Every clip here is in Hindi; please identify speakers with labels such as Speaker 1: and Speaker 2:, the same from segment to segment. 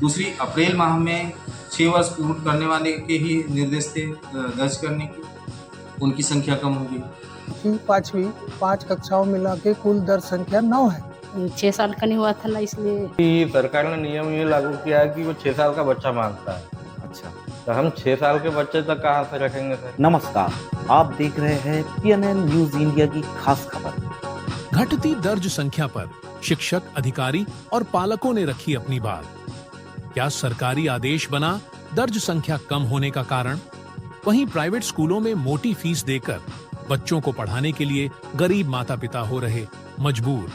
Speaker 1: दूसरी अप्रैल माह में 6 वर्ष पूर्ण करने वाले के ही निर्देश थे दर्ज करने की, उनकी संख्या कम हो गई।
Speaker 2: चौथी पांचवी 5 कक्षाओं मिला के कुल दर्ज संख्या 9 है।
Speaker 3: 6 साल का नहीं हुआ था ना, इसलिए
Speaker 4: कि सरकार ने नियम ये लागू किया है कि वो 6 साल का बच्चा मांगता है।
Speaker 5: अच्छा,
Speaker 4: तो हम 6 साल के बच्चे तक कहाँ से रखेंगे सर?
Speaker 5: नमस्कार, आप देख रहे हैं PNN न्यूज इंडिया की खास खबर।
Speaker 6: घटती दर्ज संख्या पर शिक्षक, अधिकारी और पालकों ने रखी अपनी बात। क्या सरकारी आदेश बना दर्ज संख्या कम होने का कारण? वहीं प्राइवेट स्कूलों में मोटी फीस देकर बच्चों को पढ़ाने के लिए गरीब माता पिता हो रहे मजबूर।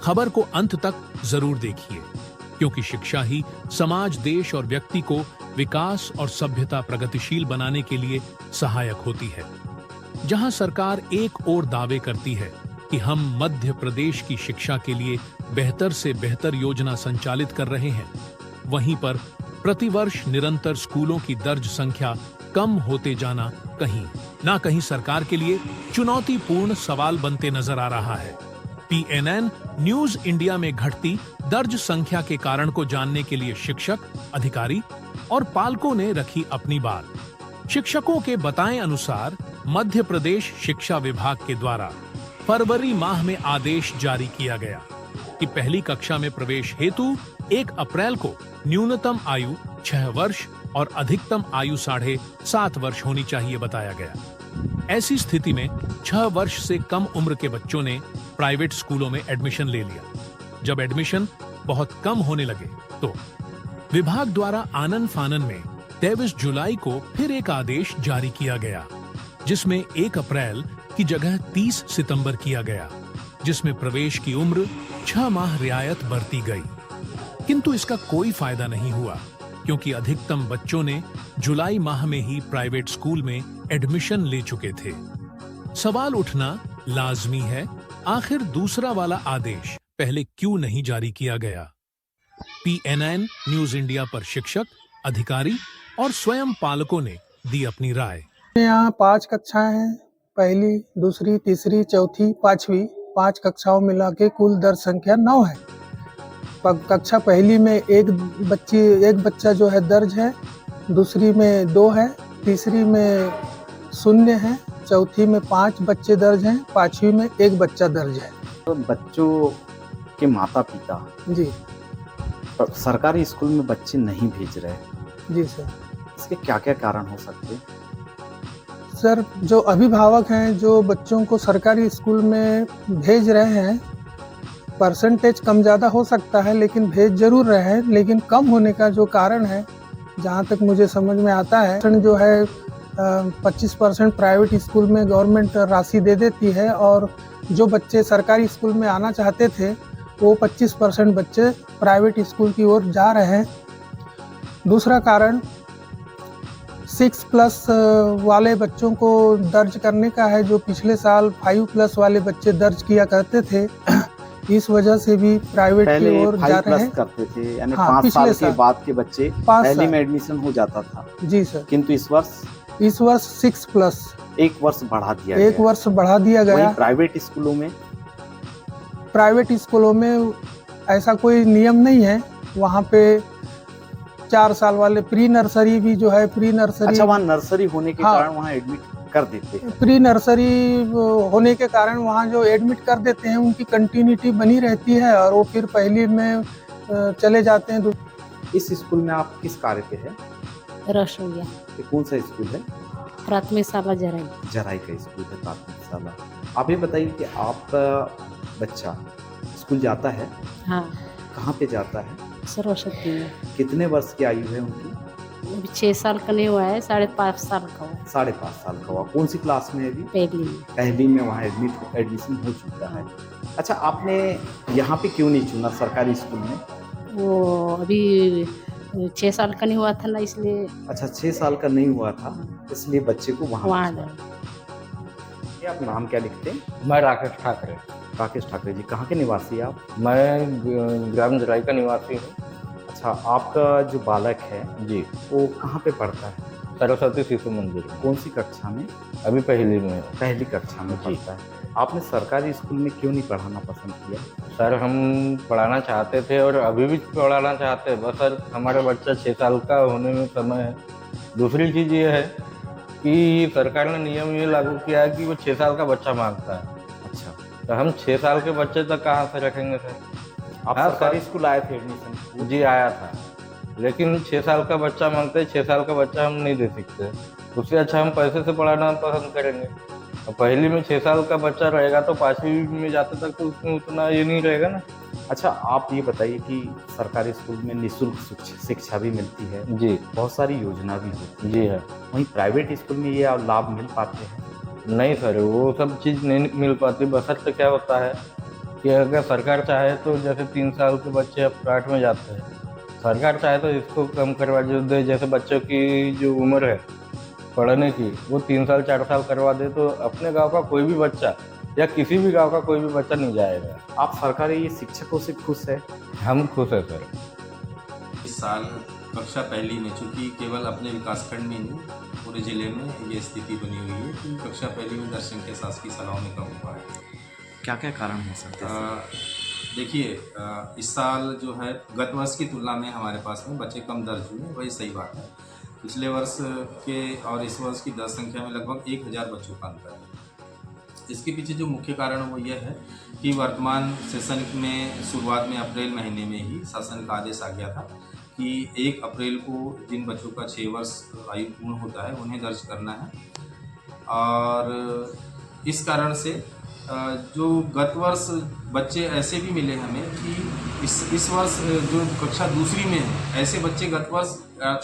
Speaker 6: खबर को अंत तक जरूर देखिए, क्योंकि शिक्षा ही समाज, देश और व्यक्ति को विकास और सभ्यता प्रगतिशील बनाने के लिए सहायक होती है। जहां सरकार एक ओर दावे करती है कि हम मध्य प्रदेश की शिक्षा के लिए बेहतर से बेहतर योजना संचालित कर रहे हैं, वहीं पर प्रतिवर्ष निरंतर स्कूलों की दर्ज संख्या कम होते जाना कहीं सरकार के लिए चुनौतीपूर्ण सवाल बनते नजर आ रहा है। PNN न्यूज इंडिया में घटती दर्ज संख्या के कारण को जानने के लिए शिक्षक, अधिकारी और पालकों ने रखी अपनी बात। शिक्षकों के बताएं अनुसार मध्य प्रदेश शिक्षा विभाग के द्वारा फरवरी माह में आदेश जारी किया गया कि पहली कक्षा में प्रवेश हेतु 1 अप्रैल को न्यूनतम आयु 6 वर्ष और अधिकतम आयु 7.5 वर्ष होनी चाहिए बताया गया। ऐसी स्थिति में 6 वर्ष से कम उम्र के बच्चों ने प्राइवेट स्कूलों में एडमिशन ले लिया। जब एडमिशन बहुत कम होने लगे तो विभाग द्वारा आनन फानन में 23 जुलाई को फिर एक आदेश जारी किया गया, जिसमें 1 अप्रैल की जगह 30 सितंबर किया गया, जिसमें प्रवेश की उम्र 6 माह रियायत बरती गई। किंतु इसका कोई फायदा नहीं हुआ, क्योंकि अधिकतम बच्चों ने जुलाई माह में ही प्राइवेट स्कूल में एडमिशन ले चुके थे। सवाल उठना लाजमी है, आखिर दूसरा वाला आदेश पहले क्यों नहीं जारी किया गया? PNN न्यूज इंडिया पर शिक्षक, अधिकारी और स्वयं पालकों ने दी अपनी राय।
Speaker 2: यहाँ 5 कक्षाएं हैं, पहली, दूसरी, तीसरी, चौथी, पांचवी 5 कक्षाओं मिला के कुल दर्ज संख्या 9 है। कक्षा पहली में एक बच्चा जो है दर्ज है, दूसरी में 2 है, तीसरी में 0 है, चौथी में 5 बच्चे दर्ज हैं, पांचवी में 1 बच्चा दर्ज है।
Speaker 5: तो बच्चों के माता पिता
Speaker 2: जी
Speaker 5: सरकारी स्कूल में बच्चे नहीं भेज रहे,
Speaker 2: जी सर।
Speaker 5: इसके क्या क्या कारण हो सकते हैं?
Speaker 2: सर, जो अभिभावक हैं जो बच्चों को सरकारी स्कूल में भेज रहे हैं, परसेंटेज कम ज़्यादा हो सकता है, लेकिन भेज जरूर रहे हैं। लेकिन कम होने का जो कारण है, जहाँ तक मुझे समझ में आता है, जो है 25% प्राइवेट स्कूल में गवर्नमेंट राशि दे देती है, और जो बच्चे सरकारी स्कूल में आना चाहते थे वो 25% बच्चे प्राइवेट स्कूल की ओर जा रहे हैं। दूसरा कारण 6+ वाले बच्चों को दर्ज करने का है, जो पिछले साल 5+ वाले बच्चे दर्ज किया करते थे। इस वजह से भी प्राइवेट की ओर जा रहे हैं।
Speaker 5: करते थे, यानी
Speaker 2: हाँ,
Speaker 5: 5 साल
Speaker 2: पिछले
Speaker 5: के बाद के बच्चे
Speaker 2: 5
Speaker 5: पहली
Speaker 2: साल
Speaker 5: में एडमिशन हो जाता था।
Speaker 2: जी सर।
Speaker 5: किंतु इस वर्ष
Speaker 2: 6+
Speaker 5: 1 वर्ष बढ़ा दिया
Speaker 2: 1 वर्ष बढ़ा दिया गया।
Speaker 5: वहीं
Speaker 2: प्राइवेट स्कूलों में ऐसा कोई नियम नहीं है। वहाँ पे 4 साल वाले प्री नर्सरी भी जो है, प्री नर्सरी,
Speaker 5: अच्छा, वहाँ नर्सरी होने के
Speaker 2: हाँ,
Speaker 5: कारण वहाँ एडमिट कर देते हैं।
Speaker 2: प्री नर्सरी होने के कारण वहाँ जो एडमिट कर देते हैं, उनकी कंटिन्यूटी बनी रहती है और वो फिर पहली में चले जाते हैं।
Speaker 5: इस स्कूल में आप किस कार्य पे है?
Speaker 3: रसोईया
Speaker 5: ये कौन सा स्कूल है?
Speaker 3: प्राथमिक शाला जराई।
Speaker 5: जराई का स्कूल है, प्राथमिक शाला। आप ये बताइए कि आपका बच्चा स्कूल जाता है?
Speaker 3: हाँ,
Speaker 5: कहाँ पे जाता है?
Speaker 3: सरस्वती में।
Speaker 5: कितने वर्ष की आयु है उनकी?
Speaker 3: अभी 6 साल का नहीं हुआ है, 5.5 साल का हुआ।
Speaker 5: 5.5 साल का हुआ। कौन सी क्लास में है अभी?
Speaker 3: पहली में।
Speaker 5: पहली में वहाँ एडमिशन हो चुका है। अच्छा, आपने यहाँ पे क्यों नहीं चुना सरकारी स्कूल में?
Speaker 3: वो अभी 6 साल का नहीं हुआ था ना, इसलिए।
Speaker 5: अच्छा, 6 साल का नहीं हुआ था, इसलिए बच्चे को वहाँ
Speaker 3: डाला।
Speaker 5: आप नाम क्या लिखते हैं?
Speaker 4: मैं राकेश ठाकरे।
Speaker 5: राकेश ठाकरे जी, कहाँ के निवासी आप?
Speaker 4: मैं ग्राम जराई का निवासी हूँ।
Speaker 5: अच्छा, आपका जो बालक है
Speaker 4: जी,
Speaker 5: वो कहाँ पे पढ़ता है?
Speaker 4: सरस्वती शिशु मंदिर में।
Speaker 5: कौन सी कक्षा में?
Speaker 4: अभी पहली में।
Speaker 5: पहली कक्षा में पढ़ता है। आपने सरकारी स्कूल में क्यों नहीं पढ़ाना पसंद किया?
Speaker 4: सर हम पढ़ाना चाहते थे और अभी भी पढ़ाना चाहते हैं, बस सर हमारा बच्चा 6 साल का होने में समय है। दूसरी चीज़ ये है कि सरकार ने नियम ये लागू किया है कि वो 6 साल का बच्चा मांगता है।
Speaker 5: अच्छा,
Speaker 4: तो हम 6 साल के बच्चे तक कहाँ से रखेंगे सर?
Speaker 5: आप
Speaker 4: हाँ,
Speaker 5: सरकारी
Speaker 4: सर।
Speaker 5: स्कूल आए थे एडमिशन?
Speaker 4: जी आया था, लेकिन 6 साल का बच्चा मांगते हैं, 6 साल का बच्चा हम नहीं दे सकते। उससे अच्छा हम पैसे से पढ़ाना पसंद करेंगे। और पहली में 6 साल का बच्चा रहेगा तो 5वीं में जाते तक तो उसमें उतना ये नहीं रहेगा ना।
Speaker 5: अच्छा, आप ये बताइए कि सरकारी स्कूल में निःशुल्क शिक्षा भी मिलती है,
Speaker 4: जी
Speaker 5: बहुत सारी योजना भी होती है,
Speaker 4: जी है।
Speaker 5: वहीं प्राइवेट स्कूल में ये लाभ मिल पाते हैं?
Speaker 4: नहीं सर, वो सब चीज़ नहीं मिल पाती। बशर्ते क्या होता है कि अगर सरकार चाहे तो जैसे 3 साल के बच्चे अब प्राइवेट में जाते हैं, सरकार चाहे तो इसको कम करवा दे। जैसे बच्चों की जो उम्र है पढ़ने की, वो 3 साल 4 साल करवा दे तो अपने गांव का कोई भी बच्चा या किसी भी गांव का कोई भी बच्चा नहीं जाएगा।
Speaker 5: आप सरकारी शिक्षकों से खुश है?
Speaker 4: हम खुश हैं सर।
Speaker 1: इस साल कक्षा पहली में, चूँकि केवल अपने विकासखंड में नहीं पूरे जिले में ये स्थिति बनी हुई है कि कक्षा पहली में दर संख्या शासकीय शालाओं में कम हुआ है।
Speaker 5: क्या क्या कारण हो सकते हैं?
Speaker 1: देखिए, इस साल जो है गत वर्ष की तुलना में हमारे पास में बच्चे कम दर्ज हुए, वही सही बात है। पिछले वर्ष के और इस वर्ष की दर संख्या में लगभग 1000 बच्चों का अंतर है। इसके पीछे जो मुख्य कारण है वो ये है कि वर्तमान सेशन में शुरुआत में अप्रैल महीने में ही शासन का आदेश आ गया था कि 1 अप्रैल को जिन बच्चों का 6 वर्ष आयु पूर्ण होता है उन्हें दर्ज करना है। और इस कारण से जो गत वर्ष बच्चे ऐसे भी मिले हमें कि इस वर्ष जो कक्षा दूसरी में है, ऐसे बच्चे गत वर्ष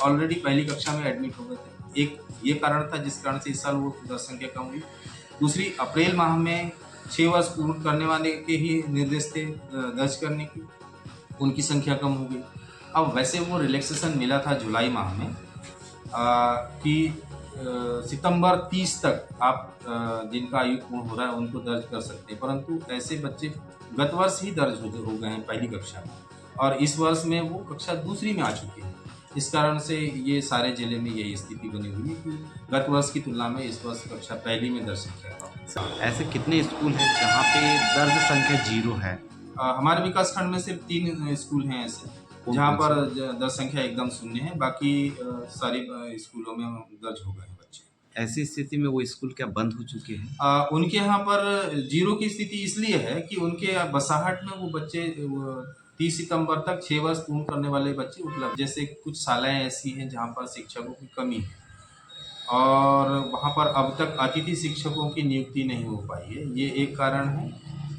Speaker 1: ऑलरेडी पहली कक्षा में एडमिट हो गए थे। एक ये कारण था जिस कारण से इस साल वो दर संख्या कम हुई। दूसरी, अप्रैल माह में 6 वर्ष पूर्ण करने वाले के ही निर्देश थे दर्ज करने की, उनकी संख्या कम हो गई। अब वैसे वो रिलैक्सेशन मिला था जुलाई माह में कि सितंबर 30 तक आप जिनका आयु पूर्ण हो रहा है उनको दर्ज कर सकते हैं, परंतु ऐसे बच्चे गत वर्ष ही दर्ज हो गए हैं पहली कक्षा में और इस वर्ष में वो कक्षा दूसरी में आ चुके हैं। इस कारण से ये सारे जिले में यही स्थिति बनी हुई है कि गत वर्ष की तुलना में इस वर्ष कक्षा पहली में दर्ज संख्या कम है।
Speaker 5: ऐसे कितने स्कूल हैं जहाँ पे दर्ज संख्या 0 है?
Speaker 1: हमारे विकासखंड में सिर्फ 3 स्कूल हैं ऐसे जहाँ पर दर संख्या एकदम शून्य है, बाकी सारे स्कूलों में दर्ज हो गए हैं बच्चे।
Speaker 5: ऐसी स्थिति में वो स्कूल क्या बंद हो चुके हैं?
Speaker 1: उनके यहाँ पर 0 की स्थिति इसलिए है कि उनके बसाहट में वो बच्चे 30 सितंबर तक 6 वर्ष पूर्ण करने वाले बच्चे उपलब्ध। जैसे कुछ शालाएँ ऐसी हैं जहाँ पर शिक्षकों की कमी है और वहाँ पर अब तक अतिथि शिक्षकों की नियुक्ति नहीं हो पाई है, ये एक कारण है।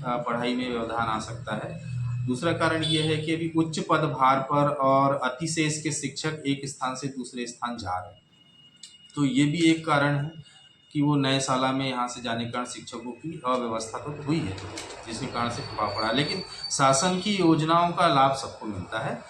Speaker 1: पढ़ाई में व्यवधान आ सकता है। दूसरा कारण ये है कि अभी उच्च पदभार पर और अतिशेष के शिक्षक एक स्थान से दूसरे स्थान जा रहे हैं, तो ये भी एक कारण है कि वो नए साला में यहाँ से जाने के कारण शिक्षकों की अव्यवस्था तो हुई है, जिसके कारण से प्रभाव पड़ा। लेकिन शासन की योजनाओं का लाभ सबको मिलता है।